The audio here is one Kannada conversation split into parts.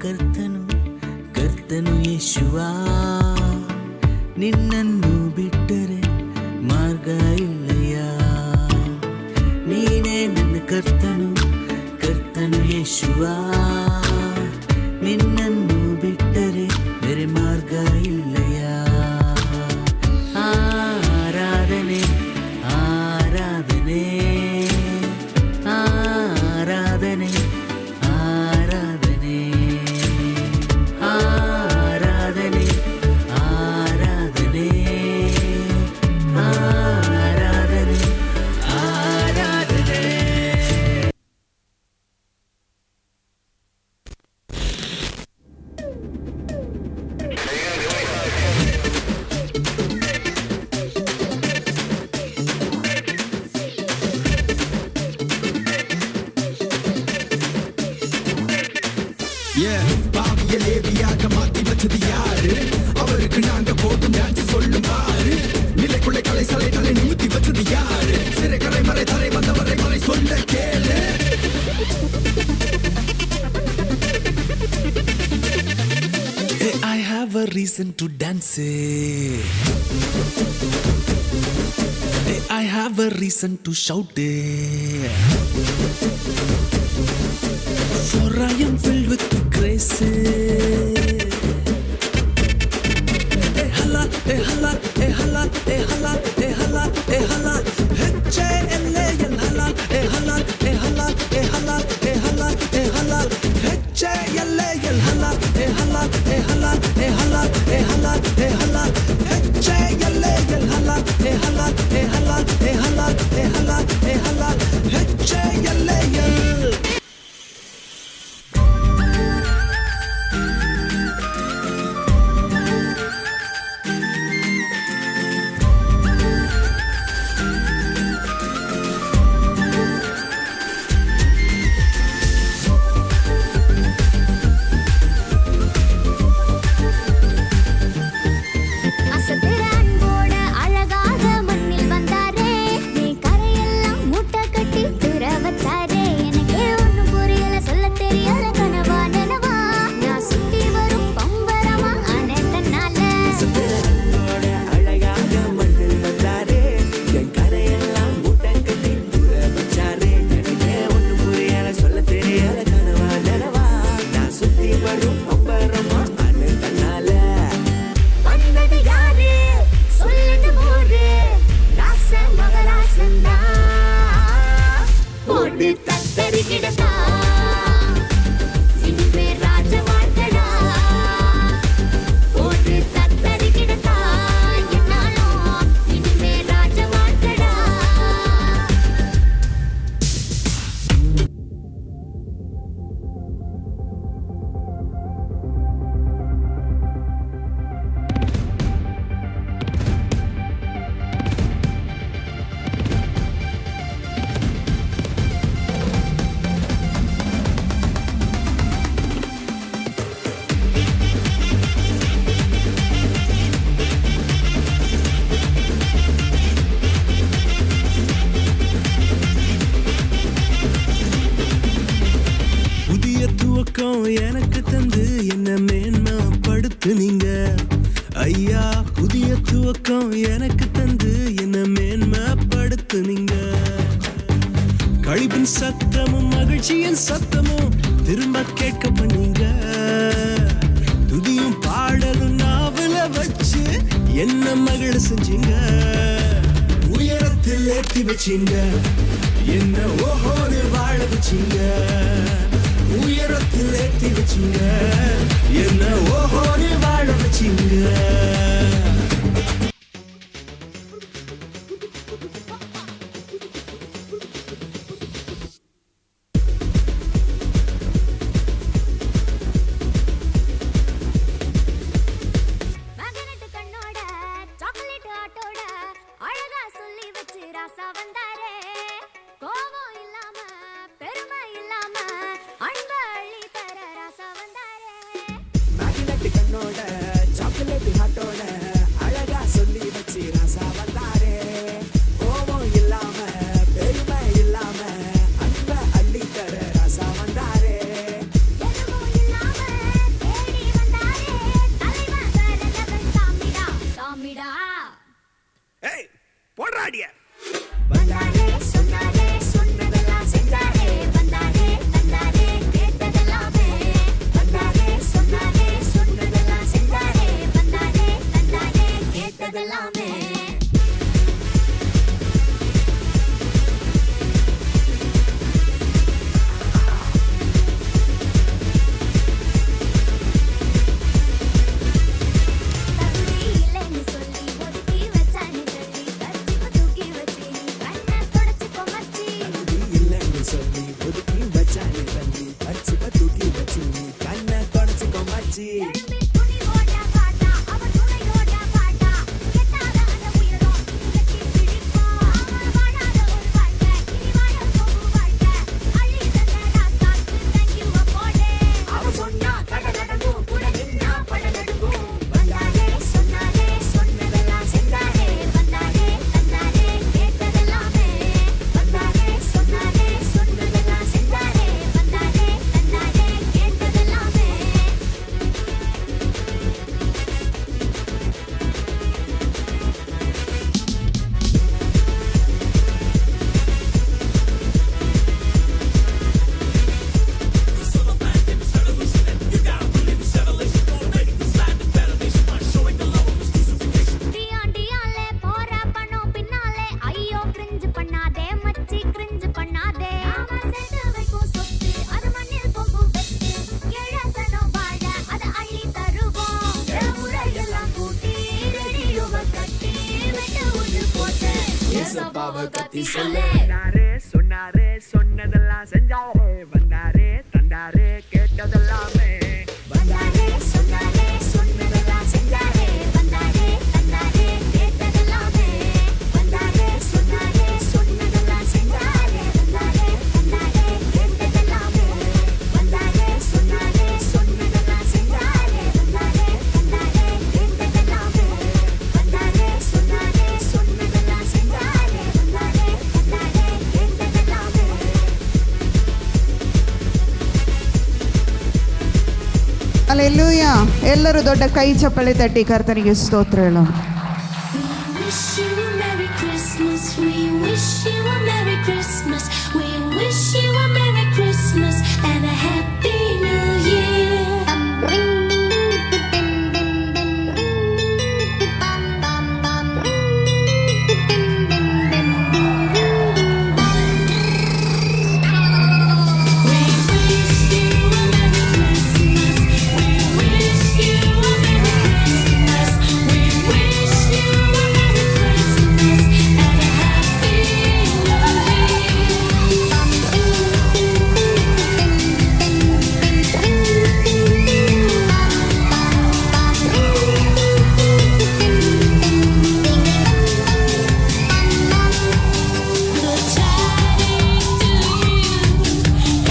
ಕರ್ತನು ಯೇಸುವ ನಿನ್ನನ್ನು ಬಿಟ್ಟರೆ ಮಾರ್ಗ ಇಲ್ಲಯ್ಯ ನೀನೇ ನನ್ನ ಕರ್ತನು ಯೇಸುವ ನಿನ್ನನ್ನು ಬಿಟ್ಟರೆ ಬೇರೆ ಮಾರ್ಗ ಇಲ್ಲಯ್ಯ ಆರಾಧನೆ ಆರಾಧನೆ ಆರಾಧನೆ ಆರಾಧನೆ ಆರಾಧನೆ ಆರಾಧನೆ ಆರಾಧನೆ ಆರಾಧನೆ பாவிய லேவியாக மாத்தி வச்சது யாரு அவருக்கு நாங்க போட்டும் டான்ஸ் சொல்லும் பாரு நிலைக்குள்ளே கலை சலைகளை நிமித்தி வச்சது யாரு சிறை கரை மறை தரை வந்தவரை மறை சொல்ல கேளு I have a reason to dance. I have a reason to shout. For I am filled with grace. Hala, hala, hala, hala, hala, hala. H-A-L-A-L hala, hala, hala, hala, hala, hala. H-A-L-A-L hala, hala, hala, hala, hala, hala. H-A-L-A-L hala, hala, hala, hala, hala, hala. H-A-L-A-L. எனக்கு தந்து என்ன மேன்மைப்படுத்துனீங்க ஐயா புதிய துவக்கம் எனக்கு தந்து என்ன மேன்மைப்படுத்துனீங்க கழிப்பின் சத்தமும் மகிழ்ச்சியின் சத்தமும் திரும்ப கேட்க பண்ணீங்க துதியும் பாடலும் நாவல வச்சு என்ன மகிழ செஞ்சீங்க உயரத்தில் ஏற்றி வச்சீங்க என்ன ஓஹோன்னு வாழ வச்சீங்க உயரத்தில் ஏற்றி வச்சீங்க என்ன ஓஹோன்னு வாழ வச்சீங்க chocolate பத்தி சொல்லு. சொன்னாரே சொன்னதெல்லாம் செஞ்சாரே, வந்தாரே தந்தாரே கேட்டதெல்லாமே. வந்தாரே சொன்னாரே சொன்னதெல்லாம் செஞ்சாரே, வந்தாரே தந்தாரே கேட்டதெல்லாமே. வந்தாரே சொன்னாரே சொன்னதெல்லாம் செஞ்சாரே, வந்தாரே தந்தாரே கேட்டதெல்லாமே. வந்தாரே சொன்னாரே சொன்னதெல்லாம் செஞ்சாரே, வந்தாரே தந்தாரே கேட்டதெல்லாமே. வந்தாரே சொன்னாரே சொன்னதெல்லாம் செஞ்சாரே, வந்தாரே தந்தாரே கேட்டதெல்லாமே. ಅಲ್ಲೆಲ್ಲೂಯ. ಎಲ್ಲರೂ ದೊಡ್ಡ ಕೈ ಚಪ್ಪಳೆ ತಟ್ಟಿ ಕರ್ತನಿಗೆ ಸ್ತೋತ್ರ ಹೇಳೋಣ. Wish you a Merry Christmas. We wish you a Merry Christmas. We wish you a Merry Christmas and a Happy New Year. We wish you a Merry Christmas. We wish you a Merry Christmas. We wish you a Merry Christmas and a Happy Good tidings to you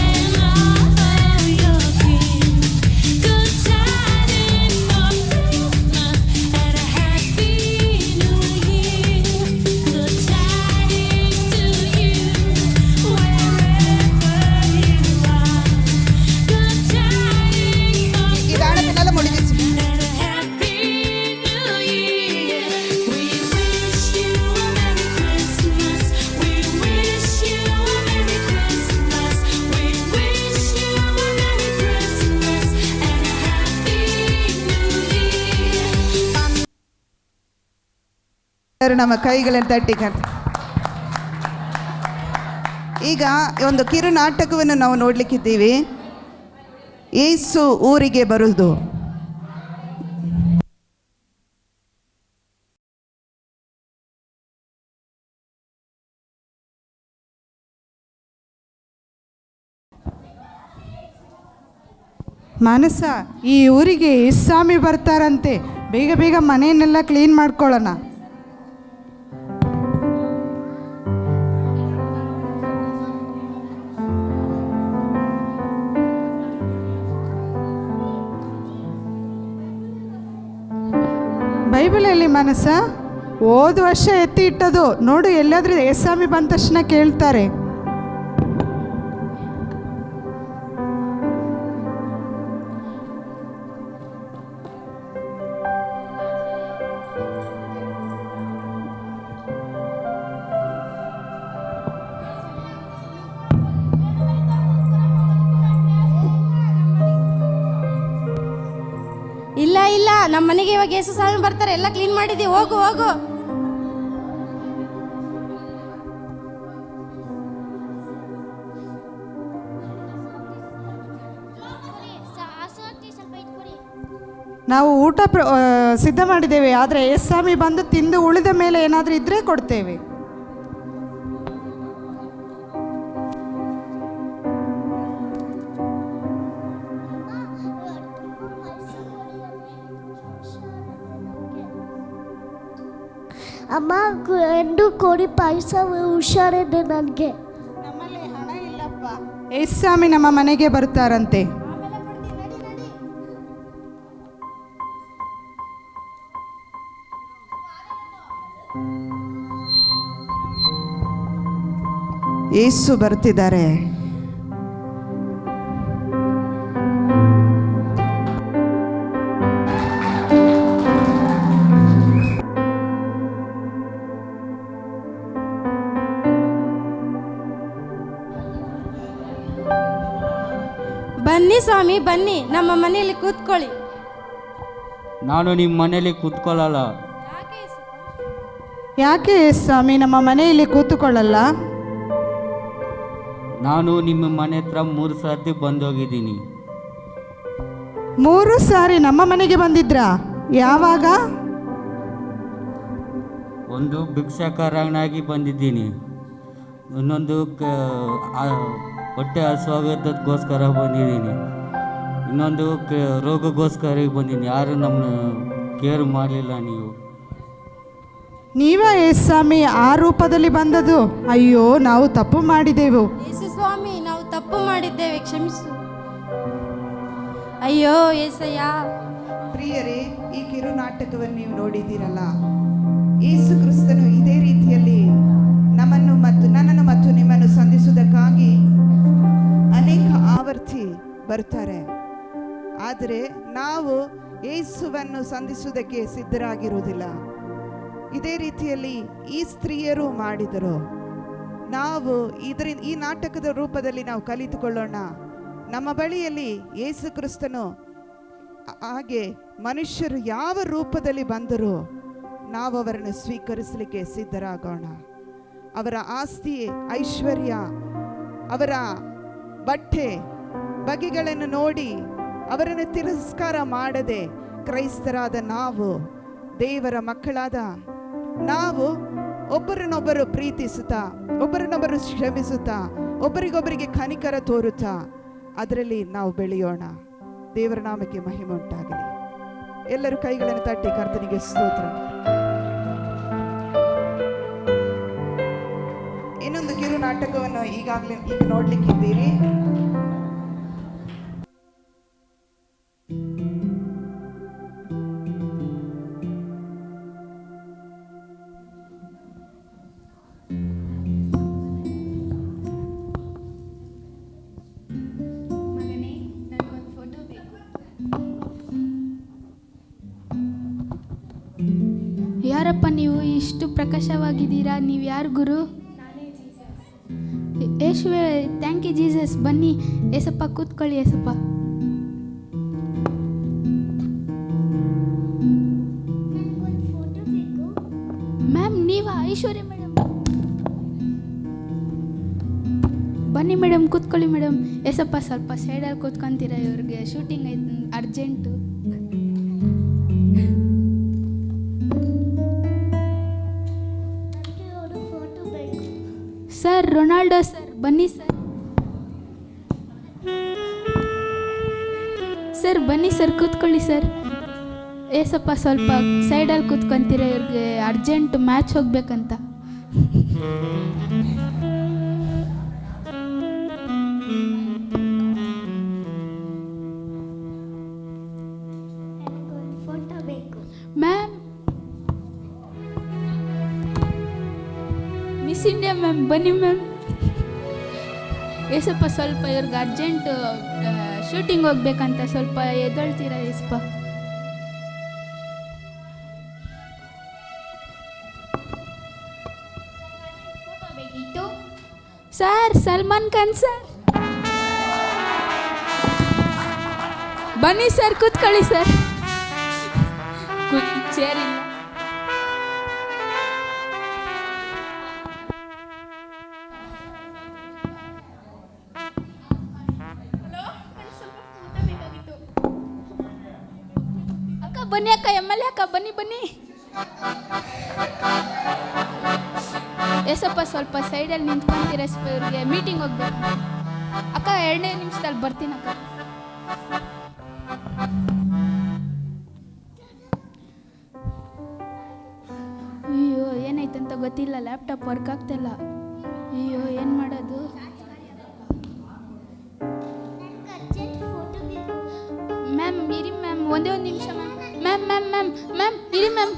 and all your kin. Good tidings for Christmas and a Happy New Year. Good tidings to you wherever you are. Good tidings for ഇതാണ് പിന്നാലെ മുടിഞ്ഞു. and a Happy New Year. We wish you a Merry Christmas. We wish you a Merry Christmas. We wish you a Merry Christmas and a Happy New Year. ಎಲ್ಲರೂ ನಮ್ಮ ಕೈಗಳನ್ನು ತಟ್ಟಿ ಕರ್ತ. ಈಗ ಒಂದು ಕಿರು ನಾಟಕವನ್ನು ನಾವು ನೋಡ್ಲಿಕ್ಕಿದ್ದೀವಿ. ಯೇಸು ಊರಿಗೆ ಬರುವುದು. ಮಾನಸ, ಈ ಊರಿಗೆ ಸ್ವಾಮಿ ಬರ್ತಾರಂತೆ. ಬೇಗ ಬೇಗ ಮನೆಯನ್ನೆಲ್ಲ ಕ್ಲೀನ್ ಮಾಡ್ಕೊಳ್ಳೋಣ. ಬೈಬಲಲ್ಲಿ ಮಾನಸ ಹೋದ ವರ್ಷ ಎತ್ತಿ ಇಟ್ಟದು ನೋಡು. ಎಲ್ಲಾದ್ರೂ ಸ್ವಾಮಿ ಬಂದ ತಕ್ಷಣ ಕೇಳ್ತಾರೆ. ಇಲ್ಲ ಇಲ್ಲ, ನಮ್ಮ ಮನೆಗೆ ಇವಾಗ ಯೇಸು ಸ್ವಾಮಿ ಬರ್ತಾರೆ. ಎಲ್ಲ ಕ್ಲೀನ್ ಮಾಡಿದ್ದೀವಿ. ಹೋಗು ಹೋಗು. ನಾವು ಊಟ ಸಿದ್ಧ ಮಾಡಿದ್ದೇವೆ. ಆದರೆ ಸ್ವಾಮಿ ಬಂದು ತಿಂದು ಉಳಿದ ಮೇಲೆ ಏನಾದರೂ ಇದ್ದರೆ ಕೊಡ್ತೇವೆ. ಅಮ್ಮ 2 ಕೋಡಿ ಪಾಯಸ ಹುಷಾರಿದೆ ನನಗೆ. ನಮ್ಮಲ್ಲಿ ಹಣ ಇಲ್ಲಪ್ಪ. ಸ್ವಾಮಿ ನಮ್ಮ ಮನೆಗೆ ಬರ್ತಾರಂತೆ. ಯೇಸು ಬರ್ತಿದ್ದಾರೆ. ಬನ್ನಿ ಸ್ವಾಮಿ ಬನ್ನಿ, ನಮ್ಮ ಮನೆಯಲ್ಲಿ ಕೂತ್ಕೊಳ್ಳಿ. ನಾನು ನಿಮ್ಮ ಮನೇಲಿ ಕೂತ್ಕೊಳ್ಳಲ್ಲ. ಯಾಕೆ ಸ್ವಾಮಿ ನಮ್ಮ ಮನೆಯಲ್ಲಿ ಕೂತುಕೊಳ್ಳಲ್ಲ? ನಾನು ನಿಮ್ಮ ಮನೆ ಹತ್ರ 3 ಸರ್ತಿ ಬಂದೋಗಿದ್ದೀನಿ. 3 ಸಾರಿ ನಮ್ಮ ಮನೆಗೆ ಬಂದಿದ್ರಾ? ಯಾವಾಗ? ಒಂದು ಭಿಕ್ಷಾಕಾರನಾಗಿ ಬಂದಿದ್ದೀನಿ, ಇನ್ನೊಂದು ಹೊಟ್ಟೆ ಹಸುವಾಗೋದಕ್ಕೋಸ್ಕರ ಬಂದಿದ್ದೀನಿ, ಇನ್ನೊಂದು ರೋಗಕ್ಕೋಸ್ಕರ ಬಂದಿದ್ದೀನಿ. ಯಾರು ನಮ್ಮನ್ನು ಕೇರ್ ಮಾಡಲಿಲ್ಲ. ನೀವೇ ಏಸ್ವಾಮಿ ಆ ರೂಪದಲ್ಲಿ ಬಂದದು? ಅಯ್ಯೋ, ನಾವು ತಪ್ಪು ಮಾಡಿದೆವು. ಯೇಸು ಸ್ವಾಮಿ, ನಾವು ತಪ್ಪು ಮಾಡಿದ್ದೇವೆ, ಕ್ಷಮಿಸು. ಅಯ್ಯೋ ಏಸಯ್ಯ. ಪ್ರಿಯರೇ, ಈ ಕಿರು ನಾಟಕವನ್ನು ನೀವು ನೋಡಿದ್ದೀರಲ್ಲ. ಯೇಸು ಕ್ರಿಸ್ತನು ಇದೇ ರೀತಿಯಲ್ಲಿ ನನ್ನನ್ನು ಮತ್ತು ನಿಮ್ಮನ್ನು ಸಂಧಿಸುವುದಕ್ಕಾಗಿ ಅನೇಕ ಆವರ್ತಿ ಬರ್ತಾರೆ. ಆದರೆ ನಾವು ಯೇಸುವನ್ನು ಸಂಧಿಸುವುದಕ್ಕೆ ಸಿದ್ಧರಾಗಿರುವುದಿಲ್ಲ. ಇದೇ ರೀತಿಯಲ್ಲಿ ಈ ಸ್ತ್ರೀಯರು ಮಾಡಿದರು. ನಾವು ಈ ನಾಟಕದ ರೂಪದಲ್ಲಿ ನಾವು ಕಲಿತುಕೊಳ್ಳೋಣ. ನಮ್ಮ ಬಳಿಯಲ್ಲಿ ಯೇಸು ಕ್ರಿಸ್ತನು ಹಾಗೆ ಮನುಷ್ಯರು ಯಾವ ರೂಪದಲ್ಲಿ ಬಂದರೂ ನಾವು ಅವರನ್ನು ಸ್ವೀಕರಿಸಲಿಕ್ಕೆ ಸಿದ್ಧರಾಗೋಣ. ಅವರ ಆಸ್ತಿ, ಐಶ್ವರ್ಯ, ಅವರ ಬಟ್ಟೆ ಬಗೆಗಳನ್ನು ನೋಡಿ ಅವರನ್ನು ತಿರಸ್ಕಾರ ಮಾಡದೆ ಕ್ರೈಸ್ತರಾದ ನಾವು, ದೇವರ ಮಕ್ಕಳಾದ ನಾವು ಒಬ್ಬರನ್ನೊಬ್ಬರು ಪ್ರೀತಿಸುತ್ತಾ, ಒಬ್ಬರನ್ನೊಬ್ಬರು ಶ್ರಮಿಸುತ್ತಾ, ಒಬ್ಬರಿಗೊಬ್ಬರಿಗೆ ಕನಿಕರ ತೋರುತ್ತಾ ಅದರಲ್ಲಿ ನಾವು ಬೆಳೆಯೋಣ. ದೇವರ ನಾಮಕ್ಕೆ ಮಹಿಮೆ ಉಂಟಾಗಲಿ. ಎಲ್ಲರೂ ಕೈಗಳನ್ನು ತಟ್ಟಿ ಕರ್ತನಿಗೆ ಸ್ತೋತ್ರ. ಇನ್ನೊಂದು ಕಿರು ನಾಟಕವನ್ನು ಈಗ ನೋಡ್ಲಿಕ್ಕಿದ್ದೀರಿ. ಯಾರಪ್ಪ ನೀವು? ಇಷ್ಟು ಪ್ರಕಾಶವಾಗಿದ್ದೀರಾ, ನೀವು ಯಾರು ಗುರು? ಯೇಸುವೆ, ಥ್ಯಾಂಕ್ ಯು ಜೀಸಸ್. ಬನ್ನಿ ಏಸಪ್ಪ, ಕೂತ್ಕೊಳ್ಳಿ ಏಸಪ್ಪ. ಮ್ಯಾಮ್, ನೀವಾ? ಐಶ್ವರ್ಯ ಮೇಡಮ್, ಬನ್ನಿ ಮೇಡಮ್, ಕೂತ್ಕೊಳ್ಳಿ ಮೇಡಮ್. ಏಸಪ್ಪ, ಸ್ವಲ್ಪ ಸೈಡಲ್ಲಿ ಕೂತ್ಕೊಂತೀರಾ? ಇವ್ರಿಗೆ ಶೂಟಿಂಗ್ ಐತೆ, ಅರ್ಜೆಂಟು. ಸರ್, ರೊನಾಲ್ಡೋ ಸರ್, ಬನ್ನಿ ಸರ್. ಸರ್ ಬನ್ನಿ ಸರ್, ಕೂತ್ಕೊಳ್ಳಿ ಸರ್. ಏಸಪ್ಪ, ಸ್ವಲ್ಪ ಸೈಡಲ್ಲಿ ಕೂತ್ಕೊಂತೀರ? ಇವ್ರಿಗೆ ಅರ್ಜೆಂಟ್ ಮ್ಯಾಚ್ ಹೋಗ್ಬೇಕಂತ. ಮ್ಯಾಮ್, ಮಿಸ್ ಇಂಡಿಯಾ ಮ್ಯಾಮ್, ಬನ್ನಿ ಮ್ಯಾಮ್. ಏಸಪ್ಪ, ಸ್ವಲ್ಪ ಇವ್ರಿಗೆ ಅರ್ಜೆಂಟ್ ಶೂಟಿಂಗ್ ಹೋಗ್ಬೇಕಂತ, ಸ್ವಲ್ಪ ಎದ್ದೇಳ್ತೀರಾ ಏಸಪ್ಪ? ಸರ್, ಸಲ್ಮಾನ್ ಖಾನ್ ಸರ್, ಬನ್ನಿ ಸರ್, ಕೂತ್ಕೊಳ್ಳಿ ಸರ್. ಚೇರಿಲ್ಲ. ಅಕ್ಕ ಬನ್ನಿ, ಅಕ್ಕ ಎಮ್.ಎಲ್.ಎ ಅಕ್ಕ, ಬನ್ನಿ ಬನ್ನಿ. ಏಸಪ್ಪ, ಸ್ವಲ್ಪ ಸೈಡಲ್ಲಿ ನಿಂತ್ಕೊಂತೀರ? ಇವ್ರಿಗೆ ಮೀಟಿಂಗ್ ಹೋಗ್ಬೇಕು ಅಕ್ಕ. 2 ನಿಮಿಷದಲ್ಲಿ ಬರ್ತೀನಿ ಅಕ್ಕ. ಅಯ್ಯೋ, ಏನಾಯ್ತಂತ ಗೊತ್ತಿಲ್ಲ, ಲ್ಯಾಪ್ಟಾಪ್ ವರ್ಕ್ ಆಗ್ತಿಲ್ಲ. ಅಯ್ಯೋ, ಏನು ಮಾಡೋದು? ಮ್ಯಾಮ್ ಇರಿ ಮ್ಯಾಮ್, ಒಂದೇ ಒಂದು ನಿಮಿಷ ma'am. Ma'am ma'am ma'am ma'am ಇರಿ ಮ್ಯಾಮ್.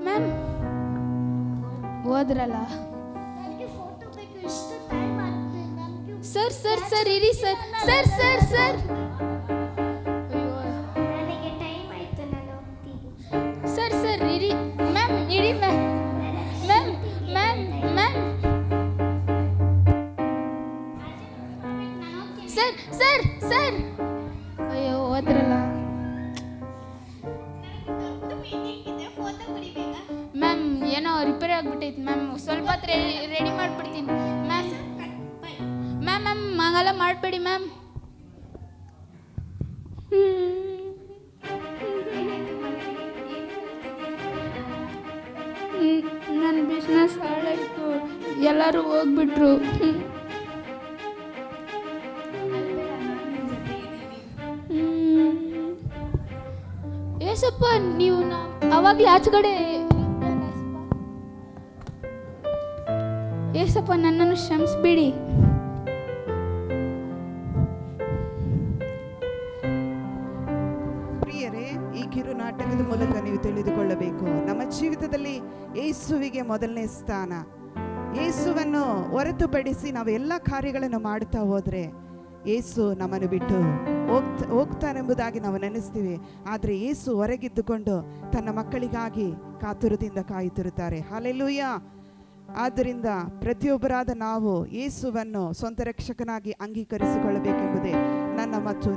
ಮ್ಯಾಮ್ ಹೋದ್ರಲ್ಲ. ಸರ್ ಸರ್ ಸರ್ ಇರಿ sir. Sir sir sir sir sir ಇರಿ ಮ್ಯಾಮ್, ಇರಿ ma'am. Ma'am ma'am ma'am sir sir sir. ಅಯ್ಯೋ, ಹೋದ್ರಲ್ಲ. ಮ್ಯಾಮ್, ಏನೋ ರಿಪೇರಿ ಆಗ್ಬಿಟ್ಟೈತೆ ಮ್ಯಾಮ್, ಸ್ವಲ್ಪ ಹೊತ್ತು ರೆಡಿ ಮಾಡಿಬಿಡ್ತೀನಿ ಮ್ಯಾಮ್. ಮ್ಯಾಮ್ ಮ್ಯಾಮ್ ಹಂಗೆಲ್ಲ ಮಾಡಬೇಡಿ ಮ್ಯಾಮ್. ಎಲ್ಲರೂ ಹೋಗ್ಬಿಟ್ರು. ಏಸಪ್ಪ ನೀವು ಅವಾಗಲೇ ಆಚೆಗಡೆ ಏಸಪ್ಪ ನನ್ನನ್ನು ಕ್ಷಮಿಸ್ಬಿಡಿ. ಪ್ರಿಯರೇ, ಈ ಕಿರು ನಾಟಕದ ಮೂಲಕ ನೀವು ತಿಳಿದುಕೊಳ್ಳಬೇಕು, ನಮ್ಮ ಜೀವಿತದಲ್ಲಿ ಯೇಸುವಿಗೆ ಮೊದಲನೇ ಸ್ಥಾನ. ಯೇಸುವನ್ನು ಹೊರತುಪಡಿಸಿ ನಾವು ಎಲ್ಲ ಕಾರ್ಯಗಳನ್ನು ಮಾಡ್ತಾ ಹೋದರೆ ಯೇಸು ನಮ್ಮನ್ನು ಬಿಟ್ಟು ಹೋಗ್ತಾನೆಂಬುದಾಗಿ ನಾವು ನೆನೆಸ್ತೀವಿ. ಆದರೆ ಯೇಸು ಹೊರಗಿದ್ದುಕೊಂಡು ತನ್ನ ಮಕ್ಕಳಿಗಾಗಿ ಕಾತುರದಿಂದ ಕಾಯುತ್ತಿರುತ್ತಾರೆ. ಹಲ್ಲೆಲೂಯಾ. ಆದ್ದರಿಂದ ಪ್ರತಿಯೊಬ್ಬರಾದ ನಾವು ಯೇಸುವನ್ನು ಸ್ವಂತ ರಕ್ಷಕನಾಗಿ ಅಂಗೀಕರಿಸಿಕೊಳ್ಳಬೇಕೆಂಬುದೇ ನನ್ನ ಮತ್ತು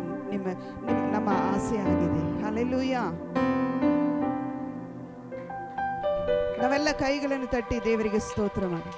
ನಮ್ಮ ಆಸೆ ಆಗಿದೆ. ಹಲ್ಲೆಲೂಯಾ. ನಾವೆಲ್ಲ ಕೈಗಳನ್ನು ತಟ್ಟಿ ದೇವರಿಗೆ ಸ್ತೋತ್ರ ಮಾಡಿ.